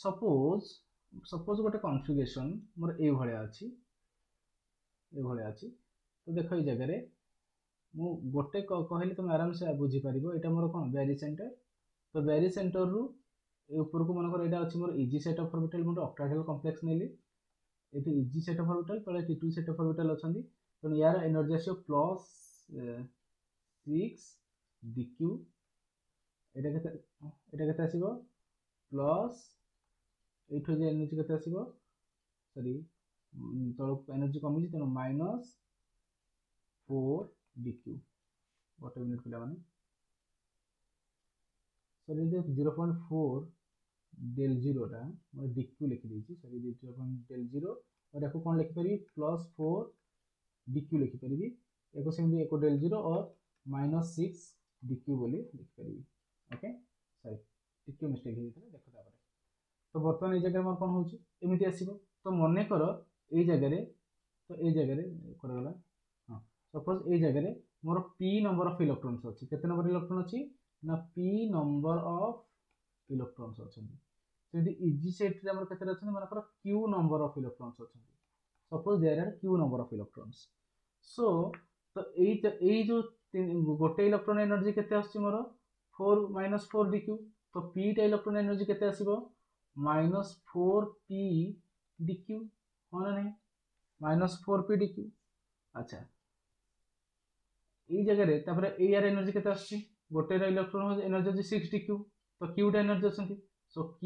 S1: suppose गोटे कॉन्फ़िगरेशन मोर ए भलिया अछि तो देखो ये जगह रे मु गोटे कहले तुम आराम से बुझी परिबो एटा मोर कोन बैरी सेंटर तो बैरी सेंटर रु ऊपर को मन कर एटा अछि मोर इजी सेट ऑफ ऑर्बिटल मोर ऑक्टाहेड्रल कॉम्प्लेक्स नेली एटी इजी सेट ऑफ ऑर्बिटल तले t2 सेट ऑफ ऑर्बिटल अछंदी तो यार एनर्जी आछो प्लस 6 dq एटा केते आसीबो प्लस एठो जे एनर्जी केते आसीबो सॉरी तळ एनर्जी कमी जे तेनो माइनस 4 dq गोटे मिनिट पिला माने सॉरी जे 0.4 del 0 टा मैं dq लिखि देछि सॉरी 0.del 0 और एको कोन लिखि परिबी प्लस 4 dq लिखि परिबी एको सेमि एको del 0 और माइनस 6 dq बोली लिखि परिबी ओके सॉरी टिके मिस्टेक हे जेतले देखो तापर तो वर्तमान ए जगह मोर कोन होची एमिति आसीबो तो मने करो ए जगह रे तो ए जगह रे कर गला हां सपोज ए जगह रे मोर p नंबर ऑफ इलेक्ट्रॉन्स अछि केते नंबर इलेक्ट्रॉन अछि ना p नंबर ऑफ इलेक्ट्रॉन्स अछंती सेदी इजी सेट रे हमर केते अछंती माने कर q नंबर ऑफ इलेक्ट्रॉन्स अछंती suppose there are q number of electrons so तो ए जो गोटे इलेक्ट्रॉन एनर्जी केते आछि मोर 4 -4 dq तो p टा इलेक्ट्रॉन एनर्जी केते आसीबो -4p dq होना नहीं -4p dq अच्छा ए जगह रे तापर ए यार एनर्जी केते आछि गोटे रे इलेक्ट्रॉन एनर्जी अछि 6 dq तो q टा एनर्जी अछंती so q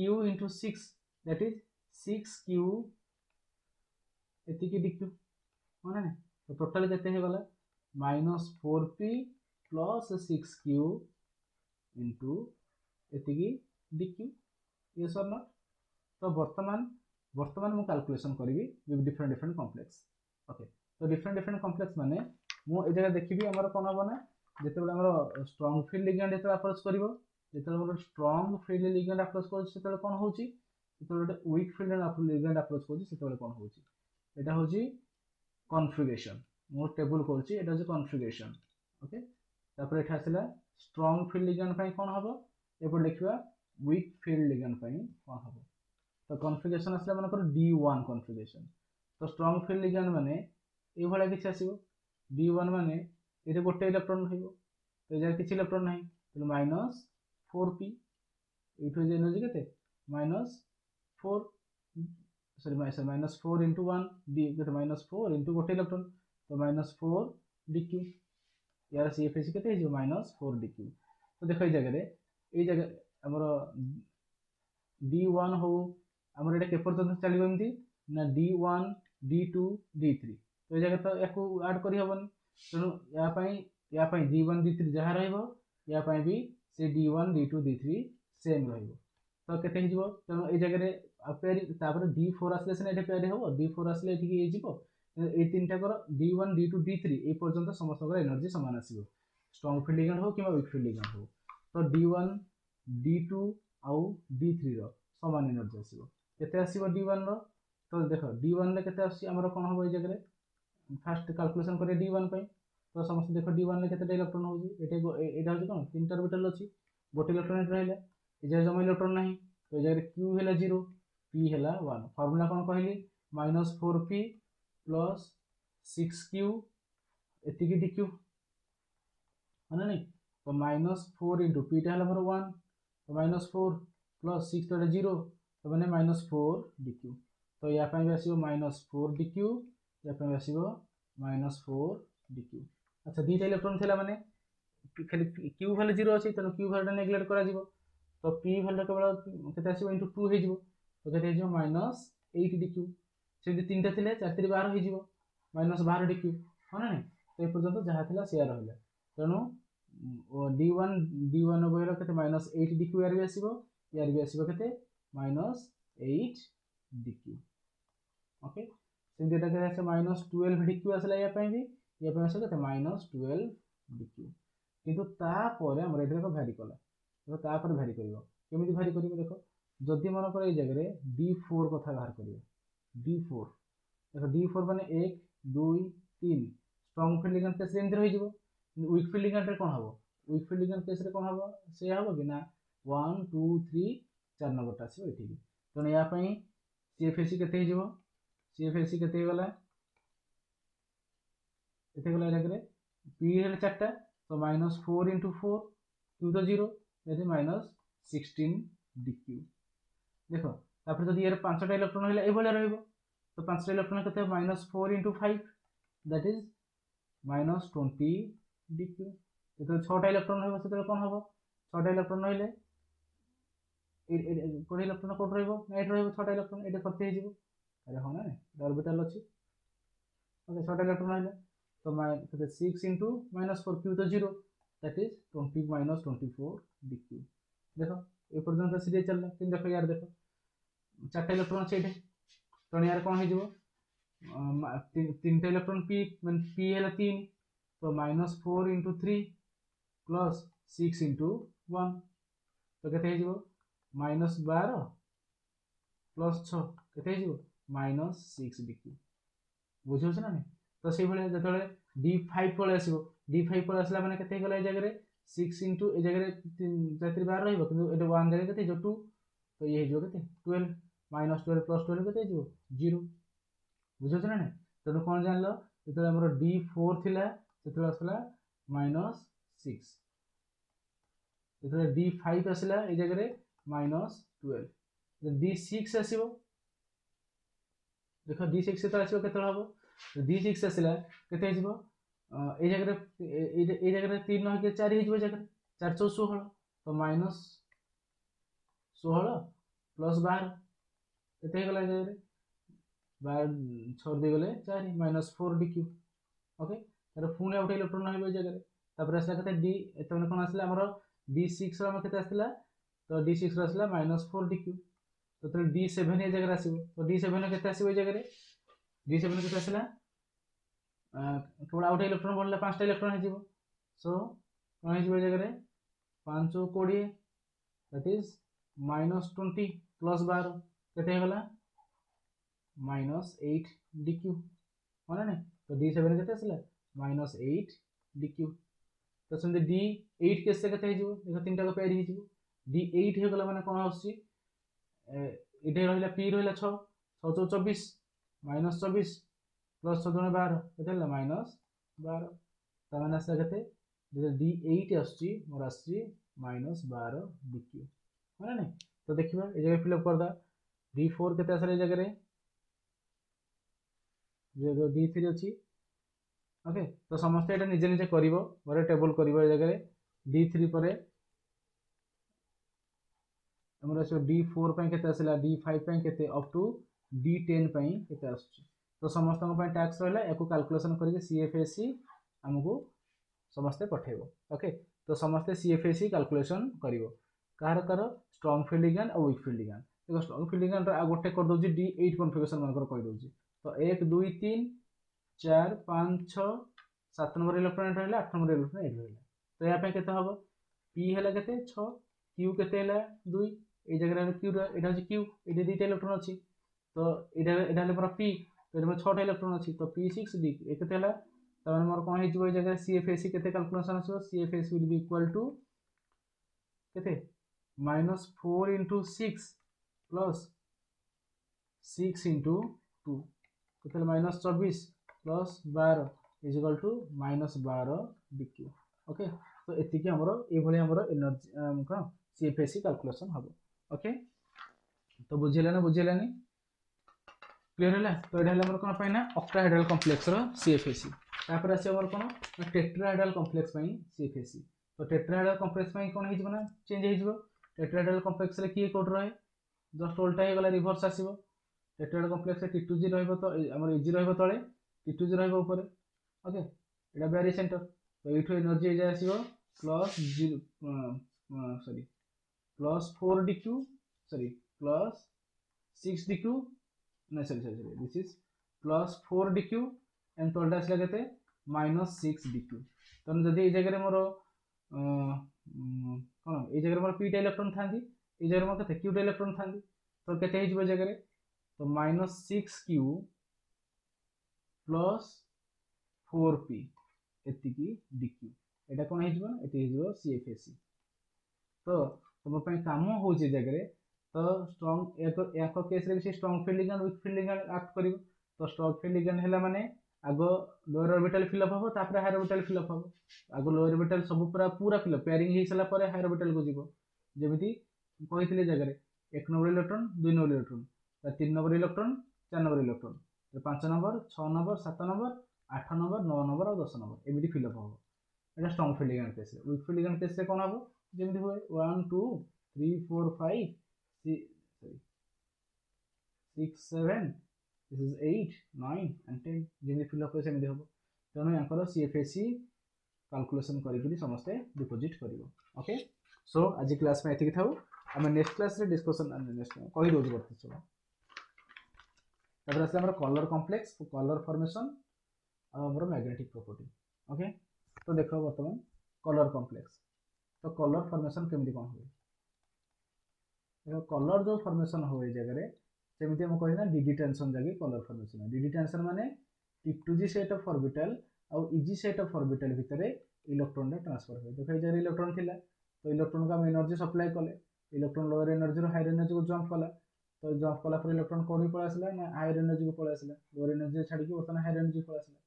S1: * 6 that is 6q एति की dq होना नहीं तो टोटल केते हे गला -4p + 6q into एति की dq यस और नॉट तो वर्तमान मु कैलकुलेशन करिवि विथ डिफरेंट कॉम्प्लेक्स ओके तो डिफरेंट कॉम्प्लेक्स माने मु ए जगह देखिबी हमर कोन होबना जेते बेला हमर स्ट्रांग फील्ड लिगेंड जेते अप्रोच करिवो जेते हमर स्ट्रांग फील्ड लिगेंड अप्रोच कर सेते कोन होउची जेते बेला वीक फील्ड लिगेंड अप्रोच कर सेते बेला कोन होउची एटा होउची कॉन्फ़िगरेशन मु टेबल करची एटा होउची कॉन्फ़िगरेशन ओके तापर एठा आसला स्ट्रांग फील्ड लिगेंड पई कोन होबो एपर लिखिबा वीक फील्ड लिगेंड पई कोन होबो तो कॉन्फ़िगरेशन आसला माने कर D1 कॉन्फ़िगरेशन तो स्ट्रांग फील्ड लिगेंड माने ए भला किछ आसीबो D1 माने एते गोटे इलेक्ट्रॉन रहइबो तो जे किछ इलेक्ट्रॉन नाही तो -4p एठो जे एनर्जी केते -4 सॉरी -4 इंटू 1 डी के -4 इंटू गोटे इलेक्ट्रॉन तो -4 dq यार CFSC केते हो -4 dq तो देखो ये जगह हमर d1 हो हमर एटा के पर्यंत चलिबो एमती ना d1 d2 d3 तो ये जगह तो याको ऐड करि हबन तेणु या d1 d3 जहाँ रहइबो या भी से d1 d2 d3 सेम रहइबो तो केते हिजबो तेणु ए जगह रे पेयर तापर d4 आसले सेना एटा पेयर हो d4 आसले एठी ए जिवो ए तीनटा कर d1 d2 d3 ए पर्यंत समस्त एनर्जी समान आसीबो स्ट्रांग फील्ड लिगेंड हो कि वीक फील्ड लिगेंड हो तो d1 d2 आउ d3 रो समान एनर्जी आसीबो केते आसीबो d1 रो तो देखो d1 रे केते आसी हमर कोन हो ए जगह रे फास्ट कैलकुलेशन करे d1 पे तो समस्त देखो d1 रे केते इलेक्ट्रॉन होजी एटा होजी कोन तीनटा ऑर्बिटल अछि गोटे इलेक्ट्रॉन रहले ए जे जमा इलेक्ट्रॉन नहीं तो ए जगह q हैला 0 p हैला 1 फार्मूला कोन कहली -4p प्लस 6q एतिकी dq है नहीं तो -4 इंटू p टा हैला मोर 1 तो -4 प्लस 6 तो 0 तो माने -4 dq तो या पे भी आसीबो -4 dq या पे आसीबो -4 dq अच्छा दीटा इलेक्ट्रॉन थिला माने खाली q वैल्यू 0 अछि तनो q वैल्यू नेग्लेक्ट करा जिवो तो p वैल्यू केवल केते आसीबो इनटू 2 हे जिवो तो केते हे जिवो -8 dq से तीनटा थिले 4 3 12 हे जिवो -12 dq हो ना नहीं तो ए पर्यंत जहा थिला शेयर रहले तनो d1 बहिलो केते -8 dq यार भी आसीबो केते -8 dq ओके से डेटा के आसे -12 dq आसला या पे भी या पे आसे केते -12 dq किंतु ता परे हमर एटा को भ्यारी कला तो ता पर भ्यारी करिवो केमिति भ्यारी करिवो देखो जदि मन कर ए जगह रे d4 कथा बाहर करिवो d4 देखो d4 माने 1 2 3 strong field ligand case enter होई जिवो वीक फील्ड लिगेंड रे कोन हबो वीक फील्ड लिगेंड केस रे कोन हबो से हबो कि ना 1 2 3 4 नंबर टा आसीबो एठी तो या पई CFSC केते हे जिवो CFSC केते गला केते गला रे p रे 4टा तो -4 इंटू 4 q तो 0 दैट इज -16 dq देखो तापर जदि यार 5टा इलेक्ट्रॉन हैला ए भले रहइबो तो 5टा इलेक्ट्रॉन केते -4 इंटू 5 दैट इज -20 dq तो 6टा इलेक्ट्रॉन रहइबो सेते कोन हबो 6टा इलेक्ट्रॉन रहइले कोन इलेक्ट्रॉन कोड रहइबो 8 रहइबो 6टा इलेक्ट्रॉन एटा करते हे जिवो अरे हो ना ऑर्बिटल अछि ओके 6टा इलेक्ट्रॉन रहइले तो 6 इंटू -4 q तो 0 दैट इज 20 -24 dq देखो ए पर्यंत सीरीज चलला कि देखो यार देखो 4टा इलेक्ट्रॉन छै तो यार कोन हे जिवो तीनटा इलेक्ट्रॉन p माने p हैला 3 तो -4 इंटू 3 प्लस 6 इंटू 1 तो केते हे जिवो -12 प्लस 6 केते हे जिवो -6 dq बुझौ छ ना नहीं तो से भले जतले d5 पळे आसीबो d5 पळे आसला माने केते गला ए जगह रे 6 इंटू ए जगह रे 4 3 12 रहइबो किंतु एटा 1 जगह केते जो 2 तो ये जो केते 12 -12 प्लस 12 केते जो 0 बुझौ छ ना नहीं तो कोन जानलो जतले हमर d4 थिला जतले आसला -6 जतले d5 आसला ए जगह रे -12 d6 आसीबो देखो d6 तो आसीबो केते हबो d6 आसला केते हिजबो ए जगह रे 3 न के 4 हिजबो जगह 4 4 16 तो -16 प्लस 12 केते गला जगह रे 12 6 दे गले 4 -4 dq ओके तार पुणे आउट इलेक्ट्रॉन हबो जगह रे तापर आसला केते d एतने कोन आसला हमर d6 रो केते आसला तो d6 रो आसला -4 dq तो d7 ए जगह आसीबो तो d7 केते आसीबो ए जगह रे d7 केते आसला केवल आउट इलेक्ट्रॉन बढ़ले 5टा इलेक्ट्रॉन हे जिवो सो कोन हे जिवो जगह रे 5 20 दैट इज -20 प्लस 12 केते गला -8 dq होना नहीं तो d7 केते आसला -8 dq तो सेम d8 केसे केते हे जिवो देखो तीनटा को पेयर हे जिवो d8 हे गला माने कोन आसी एटे रहला p रहला 6 6 24 -24 प्लस 6 12 केते हला -12 त माने आसला केते जे d8 आसी मोर आसी -12 dq होना नहीं तो देखिबा ए जगह फिल अप कर दा d4 केते आसला ए जगह रे जो D3 अच्छी ओके तो समस्ते ये निजे निजे कर टेबल कर जगह D3 पर आमर आस D4 के D5 के अप टू D10 के तो समस्त टैक्स रहा या कैलकुलेशन करके CFSC आमको समस्ते पठेब ओके तो समस्ते CFSC कैलकुलेशन कर कार स्ट्रॉन्ग फील्ड लिगैंड और वीक फील्ड लिगैंड देखो स्ट्रॉन्ग फील्ड लिगैंड गोटे कर दूसरी D8 कन्फिगरेशन मानकर कही दूसरी तो 1 2 3 4 5 6 7 नंबर इलेक्ट्रॉन रहा 8 नंबर इलेक्ट्रॉन एट रहा तो यहाँ के हम P है के 6 Q के 2 ये जगह क्यू यहाँ हूँ क्यू ये दुईटा इलेक्ट्रॉन अच्छी तो यहाँ मोर P तो ये 6टा इलेक्ट्रॉन अच्छी तो P6 D ये के मोर कौन हो जगह CFSC के कैलकुलेशन आसो CFSC will be equal to के -4 into 6 plus 6 into 2 के -24 plus 12 is equal to -12 dq okay तो एतिकी हमर एनर्जी कौन CFSC कैलकुलेशन हम ओके तो बुझेलानी क्लियर है तो ये हमर कौन पाइना ऑक्टाहेड्रल कॉम्प्लेक्स रो CFSC तापर आसे हमर कौन टेट्राहेड्रल कॉम्प्लेक्स CFSC तो टेट्राहेड्रल कॉम्प्लेक्स कौन हो चेंज हो टेट्राहेड्रल कॉम्प्लेक्स रे किए कोड रहे जस्ट उल्टा ही गला रिवर्स आसीबो टेट्राहेड्रल कॉम्प्लेक्स रे T2G रहबो तो हमर EG रहबो तळे T2G रहबो ऊपर ओके एटा बैरी सेंटर तो इठो एनर्जी जे आसीबो plus 0 sorry plus 4 dq sorry plus 6 dq ना sorry this is plus 4 dq and तळटा आसला केते -6 dq तो जदी ए जगह रे मोर कौन ये जगह मोर पीटा इलेक्ट्रॉन था ये जगह मोर के क्यूटा इलेक्ट्रॉन था तो केते हो जगह तो -6q प्लस 4p एतिकी dq एटा कौन हो CFSC तो तुम काम हो जगह तो स्ट्रॉन्ग एक केस रे strong field ligand weak field ligand act करिवो तो स्ट्रॉन्ग फील्ड लिगैंड हैला माने आगो लोअर ऑर्बिटल फिल अप हो तापर हायर ऑर्बिटल फिल अप हो आगो लोअर ऑर्बिटल सब पूरा फिल अप पेयरिंग हे सला परे हायर ऑर्बिटल को जीवो जेमिति कहितले जगह रे 1 number electron 2 number electron 3 number electron 4 number electron 5 number 6 number 7 number 8 number 9 number और 10 नंबर एमिति फिल अप हो एटा स्ट्रॉन्ग फील्ड लिगैंड केस रे वीक फील्ड लिगैंड केस रे कोन हो जेमिति हुए 1 2 3 4 5 6 7 this is 8 9 and 10 जेमिति fill up सेमिति हो तेणु यहाँ CFSC कैलकुलेशन करी समस्ते डिपोजिट करिवो ओके सो आज क्लास में एतिक थाउ आम नेक्स्ट क्लास रे डिस्कशन कहि दोज करते सब तापर आसे हमर कलर कॉम्प्लेक्स कलर फॉर्मेशन और हमर मैग्नेटिक प्रॉपर्टी ओके तो देखो वर्तमान कलर कॉम्प्लेक्स तो कलर फॉर्मेशन केमिति कोन होय देखो कलर जो फॉर्मेशन होय जगह रे सेमिति हम कहिना DD टेंशन जगह कलर फॉर्मेशन DD टेंशन माने T2G सेट ऑफ ऑर्बिटल और EG सेट ऑफ ऑर्बिटल भितर इलेक्ट्रॉन ट्रांसफर हो देखो जगह इलेक्ट्रॉन थिला तो इलेक्ट्रॉन का एनर्जी सप्लाई कले इलेक्ट्रॉन लोअर एनर्जी रो हायर एनर्जी को जंप कला तो जंप कला पर इलेक्ट्रॉन कोडी पळा आसला ना हायर एनर्जी को पळा आसला लोअर एनर्जी छाडी के बर्तन हायर एनर्जी पळा आसला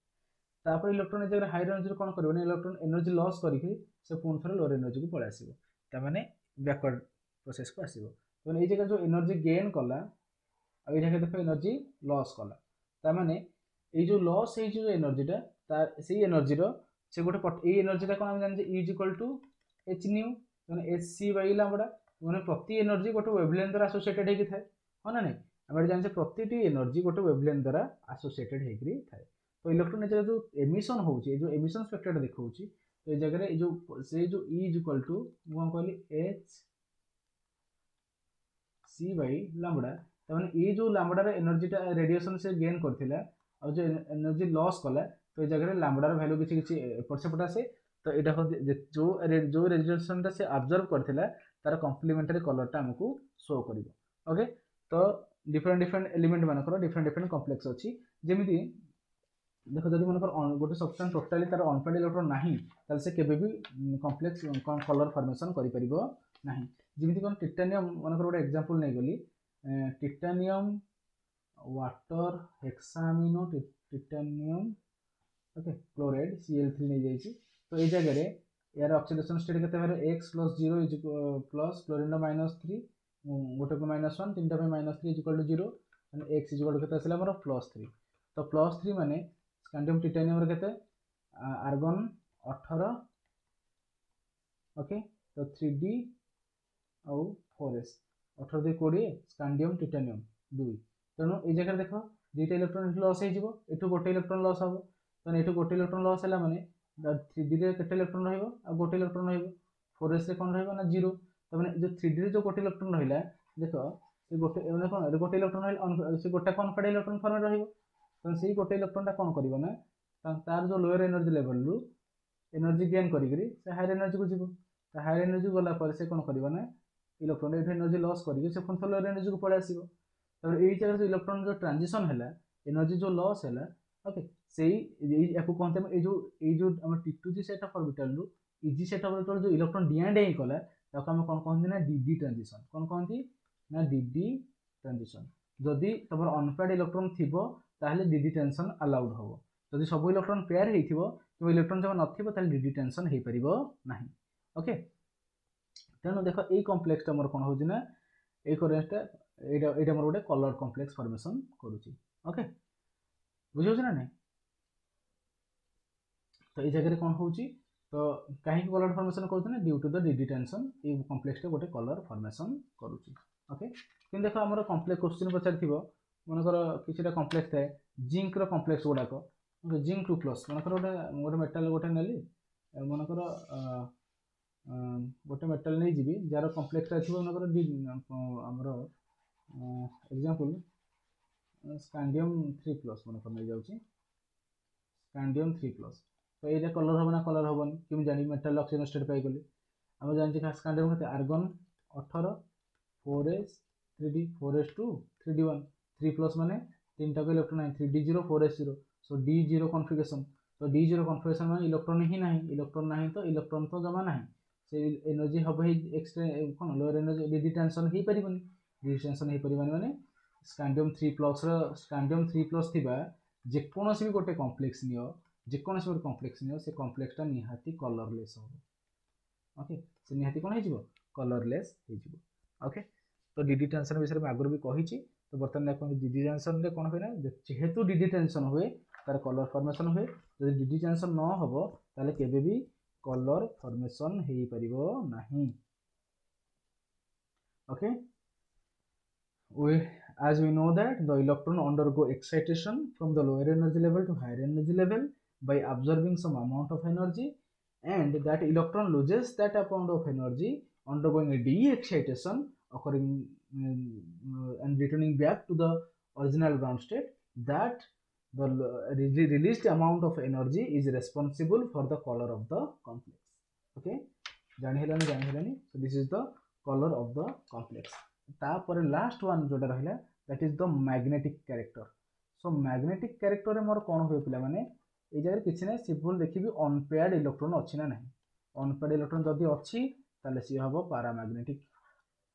S1: तापर इलेक्ट्रॉन जगह हायर एनर्जी कोन करबो ना इलेक्ट्रॉन एनर्जी लॉस करिके से पुन थरे लोअर एनर्जी को पळा आसीबो त माने बैकवर्ड प्रोसेस को आसीबो तो ए जगह जो एनर्जी गेन कला आ ए जगह देखो एनर्जी लॉस कला त माने ए जो लॉस है जो एनर्जीटा तार से एनर्जी रो से गोटे ए एनर्जीटा कोन हम जान जे E = h न्यू माने hc बाय लैम्बडा माने प्रति एनर्जी गोटे वेवलेंथ द्वारा एसोसिएटेड हेकि थाए हो ना नहीं हम जान जे प्रतिटी एनर्जी गोटे वेवलेंथ द्वारा एसोसिएटेड हेकि थाए तो इलेक्ट्रॉन जगह जो एमिशन होउची जो एमिशन स्पेक्ट्रम देखौची तो ए जगह रे जो से जो E = कोन कहली h c बाय लैम्बडा त माने ए जो लैम्बडा रे एनर्जीटा रेडिएशन से गेन करथिला और जो एनर्जी लॉस कला तो ये जगह लैम्बडा वैल्यू किसी किसी एपट सेपट आसे तो यहाँ जो रेडिएशनटा से ऑब्जर्व करथिला तार कॉम्प्लीमेंटरी कलरटा हमको शो करिवो ओके तो डिफरेंट एलिमेंट मानकर डिफरेंट कॉम्प्लेक्स अछि जेमिति देखो जदि मानकर गोटे सब्सटेंस टोटली तार अनपेड इलेक्ट्रॉन नाही ताल से केबे भी कॉम्प्लेक्स कलर फॉर्मेशन करि परिबो नाही जेमिति कोन टाइटेनियम मानकर गोटे एग्जांपल नै गली titanium water hexammino titanium okay chloride Cl3 नहीं जाइए तो ये जगह यार ऑक्सीडेशन स्टेट के x + 0 प्लस क्लोरीन -3 गोटे को -1 तीन -3 = 0 x = के +3 तो +3 माने स्कैंडियम टाइटेनियम रे केते आर्गन 18 ओके तो 3d आउ 4s 18 2 20 स्कैंडियम टाइटेनियम 2 तेणु ये जगह देख दुईटा इलेक्ट्रॉन लॉस हो एठू गोटे इलेक्ट्रॉन लॉस हम तेणु एठू गोटे इलेक्ट्रॉन लॉस है माने 3d रे केते इलेक्ट्रॉन रहइबो आ गोटे इलेक्ट्रॉन रहइबो 4s रे कोन रहइबो ना 0 तो माने जो 3d रे जो गोटे इलेक्ट्रॉन रहिला देखो से गोटे माने कोन रे गोटे इलेक्ट्रॉन रहइला से गोटे कॉन्फिडेंट इलेक्ट्रॉन फॉर्म रहइबो तो से गोटे इलेक्ट्रॉन टा कोन करिवो ना तार जो लोअर एनर्जी लेवल रु एनर्जी गेन करी से हायर एनर्जी को जीवो तो हायर एनर्जी गला पर से कोन करिवो ना इलेक्ट्रॉन एठे एनर्जी लॉस करी से पुन लोअर एनर्जी को पळे आसीबो तो एई जगह इलेक्ट्रॉन जो ट्रांजिशन हैला एनर्जी जो लॉस हैला ओके सेई याकू कहते हैं ए जो हम T2 g set of orbital रु इजी सेट ऑफ ऑर्बिटल जो इलेक्ट्रॉन डी एंड ए कला ताको हम कोन कहंती ना डी ट्रांजिशन कोन कहंती ना डी ट्रांजिशन जदि तमर अनपेयर्ड इलेक्ट्रॉन थिबो ताहले डी ट्रांजिशन अलाउड होबो जदि सब इलेक्ट्रॉन पेयर हेइथिबो कि इलेक्ट्रॉन जब नथिबो ताहले डी ट्रांजिशन हेइ परिबो नाही ओके तेणु देख ए कॉम्प्लेक्स मोर कोन होउछि ना ए करेंटटा एटा मोर गोटे कलर कॉम्प्लेक्स फॉर्मेशन करूछि ओके बुझियो ना नहीं तो ये जगह कौन होउछि तो कहीं कलर फॉर्मेशन करूछि ना due to the d tension ए कॉम्प्लेक्स टे गोटे कलर फॉर्मेशन करूछि ओके किन देखो हमर कॉम्प्लेक्स क्वेश्चन पचार थिबो मन कर किछिटा कॉम्प्लेक्स थाए जिंक रो कॉम्प्लेक्स गुडा को जिंक 2 प्लस मन कर गोटे मेटल गोटे नेली मन कर गोटे मेटल नहीं जीवी जार कॉम्प्लेक्स थिबो मन कर हमर एग्जांपल स्कैंडियम 3 प्लस मन कर नै जाउछि स्कैंडियम 3 प्लस तो ये कलर हम ना कलर हम कि जानी मेटल ऑक्सीजन स्टेट पाई गली आम जानी स्कैंडियम के argon 18 4s 3d 4s2 3d1 3 plus माने तीन टा इलेक्ट्रॉन है 3d0 4s0 सो d0 कॉन्फ़िगरेशन तो d0 कॉन्फ़िगरेशन माने इलेक्ट्रॉन ही नहीं तो इलेक्ट्रॉन तो जमा नहीं से एनर्जी हम एक्सट्रा कोन लोअर एनर्जी डी टेंशन ही परिबनी डी टेंशन ही परिबनी माने स्कैंडियम 3 प्लस रो स्कैंडियम 3 प्लस थिबा जे कोनोसी भी गोटे कॉम्प्लेक्स नियो जे कोनोसी गोटे कॉम्प्लेक्स नियो से कॉम्प्लेक्स टा निहाती कलरलेस हो ओके से निहाती कोन हे कलरलेस हे ओके तो डी टेंशन विषय में आगुरी भी कही तो बर्तमान देखो डी टेंशन रे कोन होइना जेहेतु डी टेंशन हुए तार कलर फॉर्मेशन हुए जदि डी टेंशन न हबो ताले केबे भी कलर फॉर्मेशन हेई परिबो नाही okay as we know that the electron undergo excitation from the lower energy level to higher energy level by absorbing some amount of energy and that electron loses that amount of energy undergoing a de-excitation occurring and returning back to the original ground state that the released amount of energy is responsible for the color of the complex okay जानि हेलानी so this is the color of the complex तापर last one जोटा रहिला that is the magnetic character so magnetic character रे मोर कोन होय पिला माने ए जगह किछि नै सिंपल देखिबी अनपेयर्ड इलेक्ट्रॉन अछि ना नहीं अनपेयर्ड इलेक्ट्रॉन जदि अछि ताले सी हबो पैरामैग्नेटिक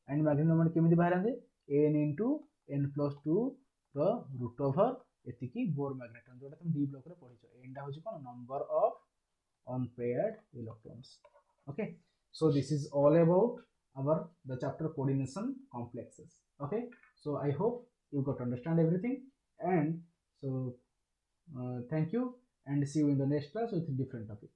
S1: एंड मैग्नेटिक मोमेंट केमिति बाहरंदे n/n+2 द रूट ओवर एतिकी बोर मैग्नेट्रॉन जोटा तुम डी ब्लॉक रे पढिछो एंडा होछि कोन number of unpaired electrons okay so this is all about the chapter coordination complexes okay so I hope you got to understand everything and so thank you and see you in the next class with a different topic.